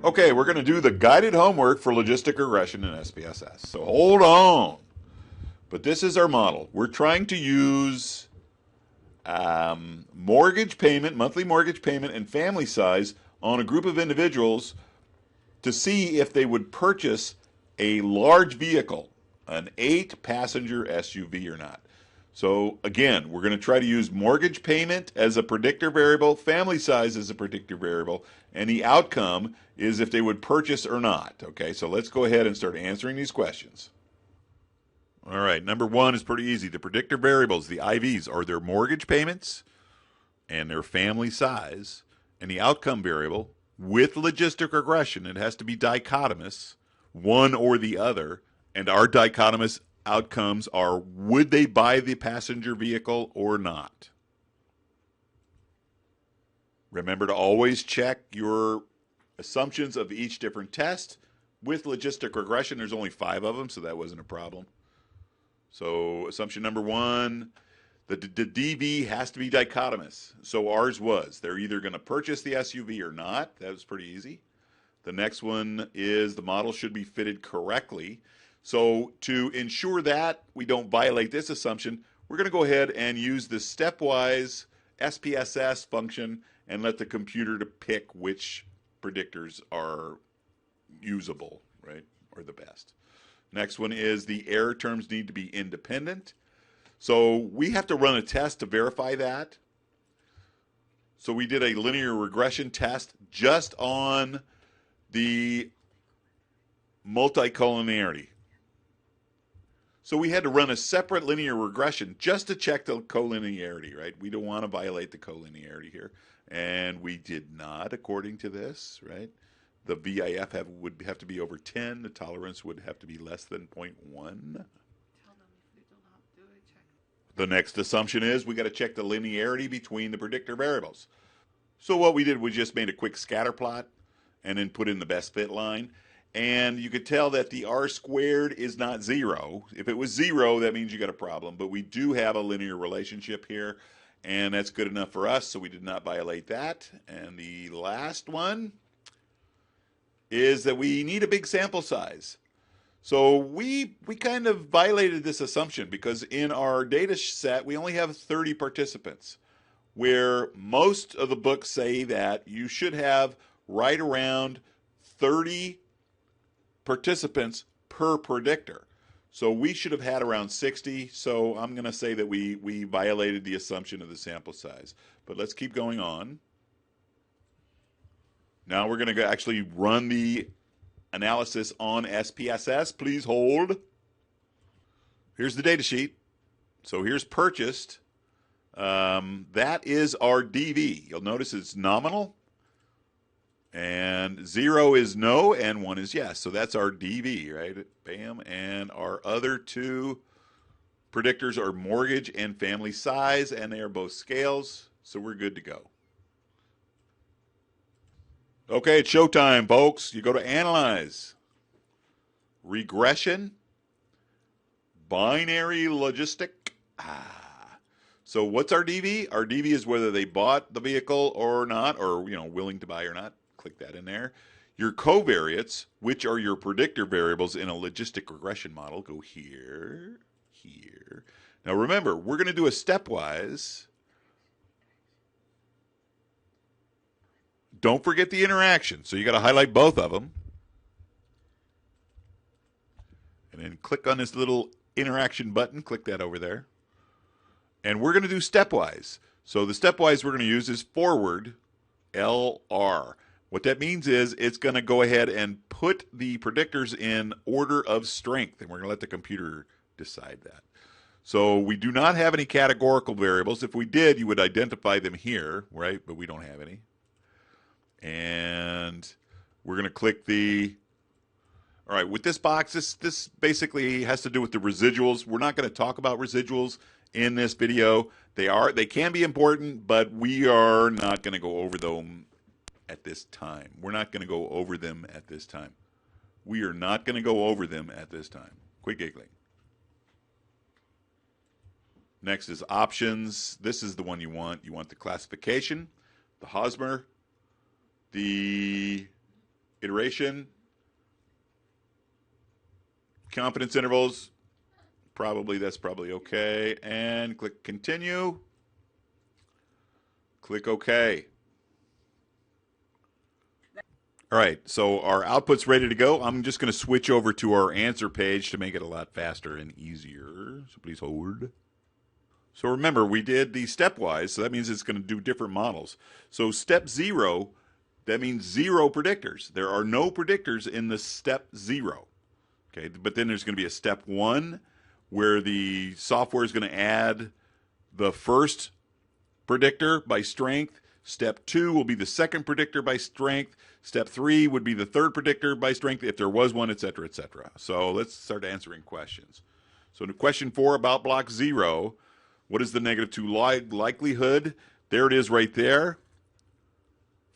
Okay, we're going to do the guided homework for logistic regression in SPSS. So hold on. But this is our model. We're trying to use mortgage payment, monthly mortgage payment, and family size on a group of individuals to see if they would purchase a large vehicle, an 8-passenger SUV or not. So again, we're going to try to use mortgage payment as a predictor variable, family size as a predictor variable, and the outcome is if they would purchase or not. Okay, so let's go ahead and start answering these questions. All right, number one is pretty easy. The predictor variables, the IVs, are their mortgage payments and their family size, and the outcome variable, with logistic regression, it has to be dichotomous, one or the other, and our dichotomous outcomes are, would they buy the passenger vehicle or not? Remember to always check your assumptions of each different test. With logistic regression, there's only 5 of them, so that wasn't a problem. So assumption number 1, the DV has to be dichotomous. So ours was. They're either going to purchase the SUV or not. That was pretty easy. The next one is the model should be fitted correctly. So to ensure that we don't violate this assumption, we're going to go ahead and use the stepwise SPSS function and let the computer to pick which predictors are usable, right, or the best. Next one is the error terms need to be independent. So we have to run a test to verify that. So we did a linear regression test just on the multicollinearity. So we had to run a separate linear regression just to check the collinearity, right? We don't want to violate the collinearity here. And we did not, according to this, right? The VIF would have to be over 10. The tolerance would have to be less than 0.1. The next assumption is we got to check the linearity between the predictor variables. So what we did was just made a quick scatter plot and then put in the best fit line. And you could tell that the R squared is not 0. If it was 0, that means you got a problem. But we do have a linear relationship here, and that's good enough for us, so we did not violate that. And the last one is that we need a big sample size. So we kind of violated this assumption because in our data set, we only have 30 participants, where most of the books say that you should have right around 30 participants per predictor. So we should have had around 60. So I'm going to say that we violated the assumption of the sample size. But let's keep going on. Now we're going to actually run the analysis on SPSS. Please hold. Here's the data sheet. So here's purchased. That is our DV. You'll notice it's nominal. And 0 is no, and 1 is yes. So that's our DV, right? Bam. And our other 2 predictors are mortgage and family size, and they are both scales. So we're good to go. Okay, it's showtime, folks. You go to Analyze, Regression, Binary Logistic. So what's our DV? Our DV is whether they bought the vehicle or not, or willing to buy or not. Click that in there. Your covariates, which are your predictor variables in a logistic regression model, go here, here. Now remember, we're going to do a stepwise. Don't forget the interaction. So you got to highlight both of them. And then click on this little interaction button. Click that over there. And we're going to do stepwise. So the stepwise we're going to use is forward LR. What that means is it's going to go ahead and put the predictors in order of strength, and we're going to let the computer decide that. So we do not have any categorical variables. If we did, you would identify them here, right? But we don't have any. And we're going to click the, all right, with this box, this basically has to do with the residuals. We're not going to talk about residuals in this video. They can be important, but we are not going to go over them at this time. We're not going to go over them at this time. We are not going to go over them at this time. Quit giggling. Next is options. This is the one you want. You want the classification, the Hosmer, the iteration, confidence intervals. That's probably okay. And click continue. Click OK. All right, so our output's ready to go. I'm just going to switch over to our answer page to make it a lot faster and easier. So please hold. So remember, we did the stepwise, so that means it's going to do different models. So step 0, that means 0 predictors. There are no predictors in the step 0. Okay, but then there's going to be a step 1 where the software is going to add the first predictor by strength. Step 2 will be the second predictor by strength. Step 3 would be the third predictor by strength if there was one, etc., etc. So let's start answering questions. So in question 4 about block 0, what is the -2 likelihood? There it is right there.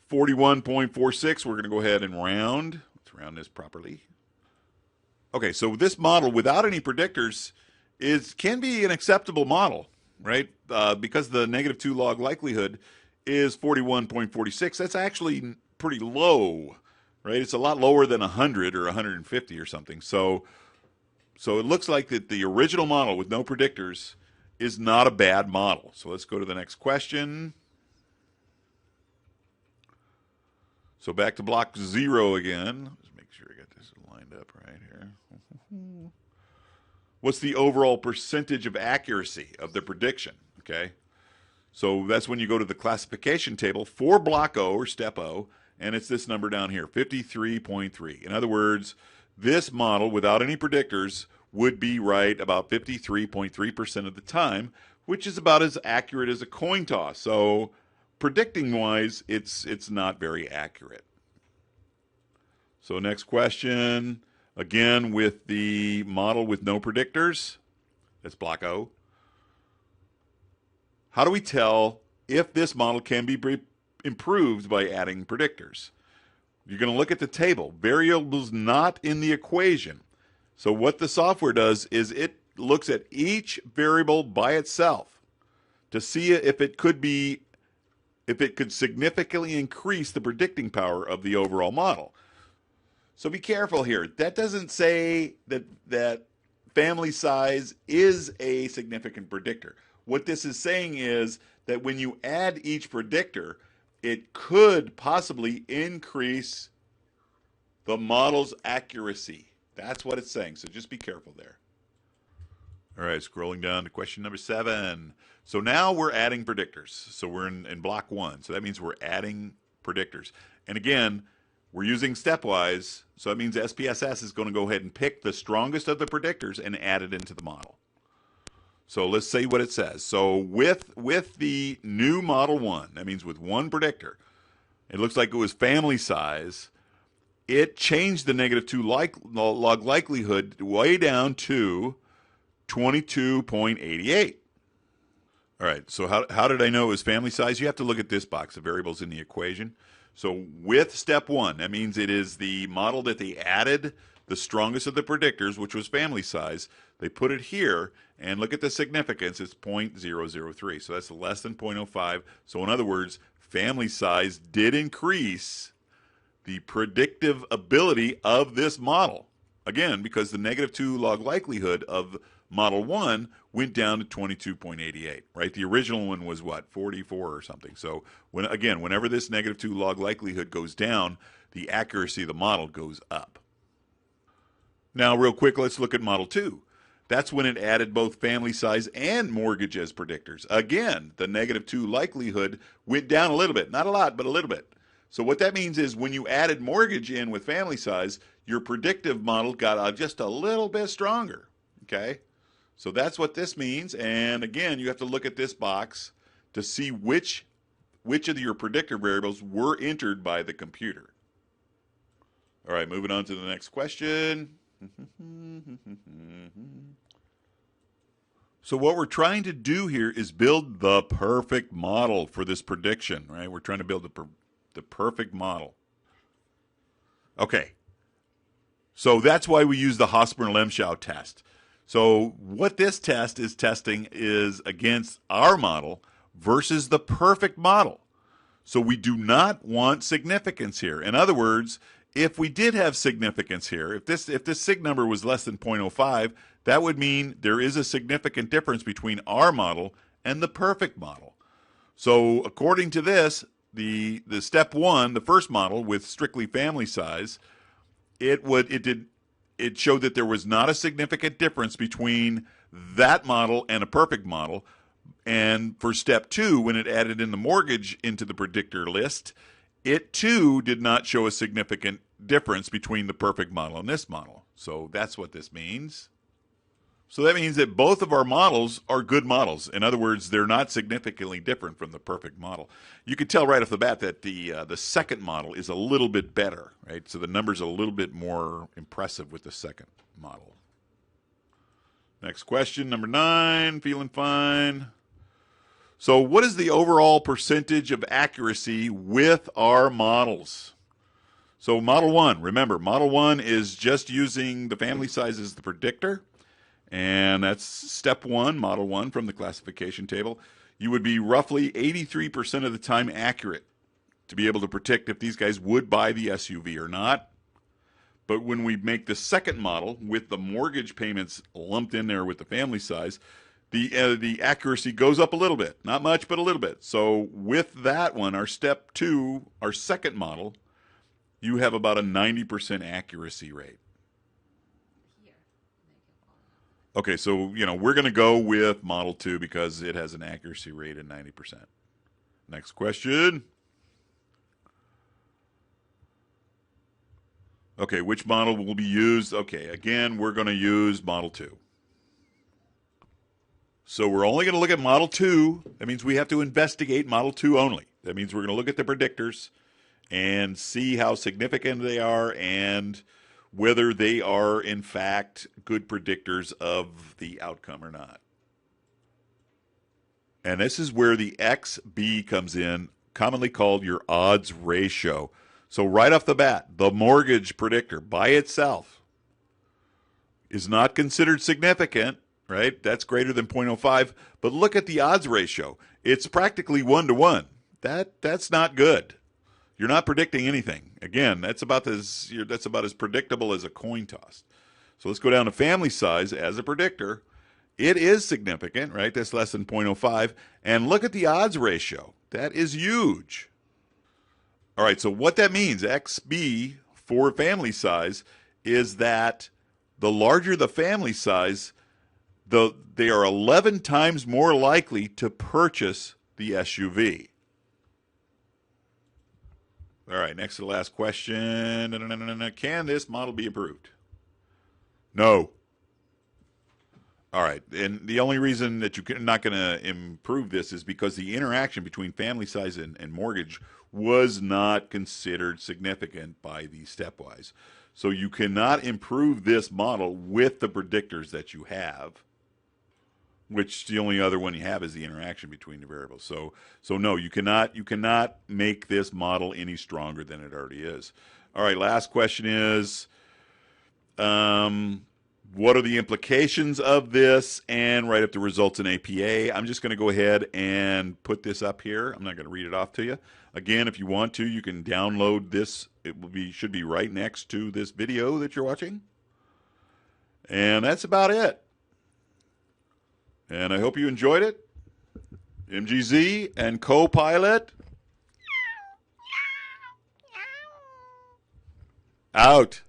41.46. We're going to go ahead and round. Let's round this properly. Okay, so this model without any predictors can be an acceptable model, right? Because the -2 log likelihood is 41.46. That's actually pretty low, right? It's a lot lower than 100 or 150 or something. So it looks like that the original model with no predictors is not a bad model. So let's go to the next question. So back to block 0 again. Let's make sure I got this lined up right here. What's the overall percentage of accuracy of the prediction? Okay. So that's when you go to the classification table for block O or step O, and it's this number down here, 53.3. In other words, this model without any predictors would be right about 53.3% of the time, which is about as accurate as a coin toss. So predicting-wise, it's not very accurate. So next question, again with the model with no predictors, that's block O. How do we tell if this model can be improved by adding predictors? You're going to look at the table. Variables not in the equation. So what the software does is it looks at each variable by itself to see if it could significantly increase the predicting power of the overall model. So be careful here. That doesn't say that family size is a significant predictor. What this is saying is that when you add each predictor, it could possibly increase the model's accuracy. That's what it's saying, so just be careful there. All right, scrolling down to question number 7. So now we're adding predictors. So we're in block 1, so that means we're adding predictors. And again, we're using stepwise, so that means SPSS is going to go ahead and pick the strongest of the predictors and add it into the model. So let's see what it says. So with the new model 1, that means with one predictor, it looks like it was family size. It changed the -2 log likelihood way down to 22.88. All right, so how did I know it was family size? You have to look at this box, the variables in the equation. So with step 1, that means it is the model that they added the strongest of the predictors, which was family size. They put it here, and look at the significance. It's 0.003, so that's less than 0.05. So in other words, family size did increase the predictive ability of this model. Again, because the -2 log likelihood of model 1 went down to 22.88, right? The original one was what, 44 or something. So whenever this -2 log likelihood goes down, the accuracy of the model goes up. Now, real quick, let's look at model 2. That's when it added both family size and mortgage as predictors. Again, the -2 likelihood went down a little bit. Not a lot, but a little bit. So what that means is when you added mortgage in with family size, your predictive model got just a little bit stronger. Okay? So that's what this means. And again, you have to look at this box to see which of your predictor variables were entered by the computer. All right, moving on to the next question. So what we're trying to do here is build the perfect model for this prediction, right? We're trying to build the perfect model. Okay. So that's why we use the Hosmer-Lemschau test. So what this test is testing is against our model versus the perfect model. So we do not want significance here. In other words, if we did have significance here, if this sig number was less than 0.05, that would mean there is a significant difference between our model and the perfect model. So according to this, the step one, the first model with strictly family size, it showed that there was not a significant difference between that model and a perfect model. And for step two, when it added in the mortgage into the predictor list, it too did not show a significant difference between the perfect model and this model. So that's what this means. So that means that both of our models are good models. In other words, they're not significantly different from the perfect model. You could tell right off the bat that the second model is a little bit better, right? So the numbers are a little bit more impressive with the second model. Next question, number 9, feeling fine. So what is the overall percentage of accuracy with our models? So model 1, remember, model 1 is just using the family size as the predictor. And that's step 1, model 1 from the classification table. You would be roughly 83% of the time accurate to be able to predict if these guys would buy the SUV or not. But when we make the second model with the mortgage payments lumped in there with the family size, the accuracy goes up a little bit. Not much, but a little bit. So with that one, our step 2, our second model, you have about a 90% accuracy rate. Okay, so we're going to go with model 2 because it has an accuracy rate of 90%. Next question. Okay, which model will be used? Okay, again, we're going to use model 2. So we're only going to look at model 2. That means we have to investigate model 2 only. That means we're going to look at the predictors and see how significant they are and whether they are, in fact, good predictors of the outcome or not. And this is where the XB comes in, commonly called your odds ratio. So right off the bat, the mortgage predictor by itself is not considered significant, right? That's greater than 0.05. But look at the odds ratio. It's practically 1-to-1. That's not good. You're not predicting anything. Again, that's about as predictable as a coin toss. So let's go down to family size as a predictor. It is significant, right? That's less than 0.05. And look at the odds ratio. That is huge. All right, so what that means, XB for family size, is that the larger the family size, they are 11 times more likely to purchase the SUV. All right, next to the last question. Can this model be improved? No. All right, and the only reason that you're not going to improve this is because the interaction between family size and mortgage was not considered significant by the stepwise. So you cannot improve this model with the predictors that you have, which the only other one you have is the interaction between the variables. So no, you cannot make this model any stronger than it already is. All right, last question is, what are the implications of this? And write up the results in APA. I'm just going to go ahead and put this up here. I'm not going to read it off to you. Again, if you want to, you can download this. It should be right next to this video that you're watching. And that's about it. And I hope you enjoyed it. MGZ and Copilot out.